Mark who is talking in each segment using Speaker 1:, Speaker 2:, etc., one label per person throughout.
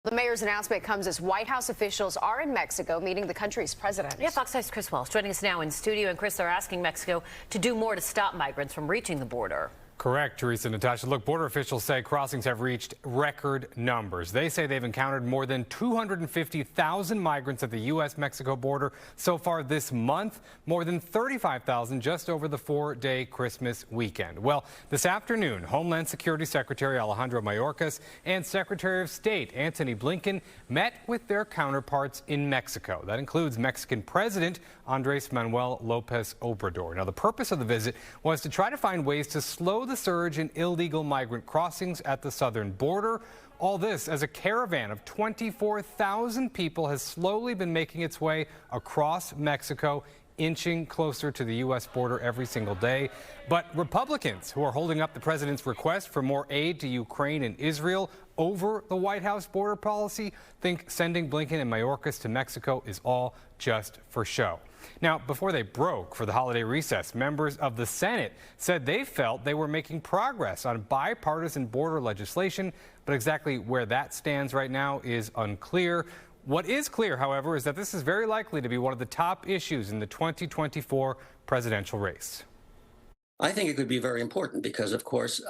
Speaker 1: The mayor's announcement comes as White House officials are in Mexico meeting the country's president.
Speaker 2: Yeah, Fox 5's Chris Welch joining us now in studio. And Chris, they're asking Mexico to do more to stop migrants from reaching the border.
Speaker 3: Correct, Teresa and Natasha. Look, border officials say crossings have reached record numbers. They say they've encountered more than 250,000 migrants at the U.S.-Mexico border so far this month, more than 35,000 just over the four-day Christmas weekend. Well, this afternoon, Homeland Security Secretary Alejandro Mayorkas and Secretary of State Antony Blinken met with their counterparts in Mexico. That includes Mexican President Andrés Manuel López Obrador. Now, the purpose of the visit was to try to find ways to slow the surge in illegal migrant crossings at the southern border. All this as a caravan of 24,000 people has slowly been making its way across Mexico, inching closer to the U.S. border every single day. But Republicans who are holding up the president's request for more aid to Ukraine and Israel over the White House border policy think sending Blinken and Mayorkas to Mexico is all just for show. Now, before they broke for the holiday recess, members of the Senate said they felt they were making progress on bipartisan border legislation, but exactly where that stands right now is unclear. What is clear, however, is that this is very likely to be one of the top issues in the 2024 presidential race.
Speaker 4: I think it could be very important because, of course,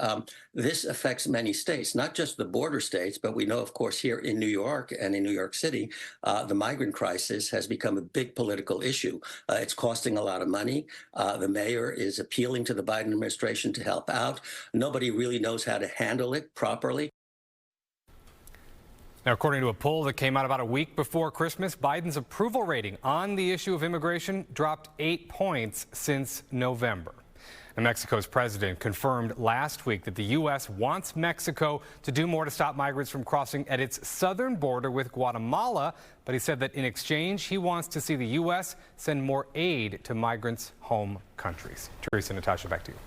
Speaker 4: this affects many states, not just the border states, but we know, of course, here in New York and in New York City, the migrant crisis has become a big political issue. It's costing a lot of money. The mayor is appealing to the Biden administration to help out. Nobody really knows how to handle it properly.
Speaker 3: Now, according to a poll that came out about a week before Christmas, Biden's approval rating on the issue of immigration dropped 8 points since November. And Mexico's president confirmed last week that the U.S. wants Mexico to do more to stop migrants from crossing at its southern border with Guatemala. But he said that in exchange, he wants to see the U.S. send more aid to migrants' home countries. Teresa and Natasha, back to you.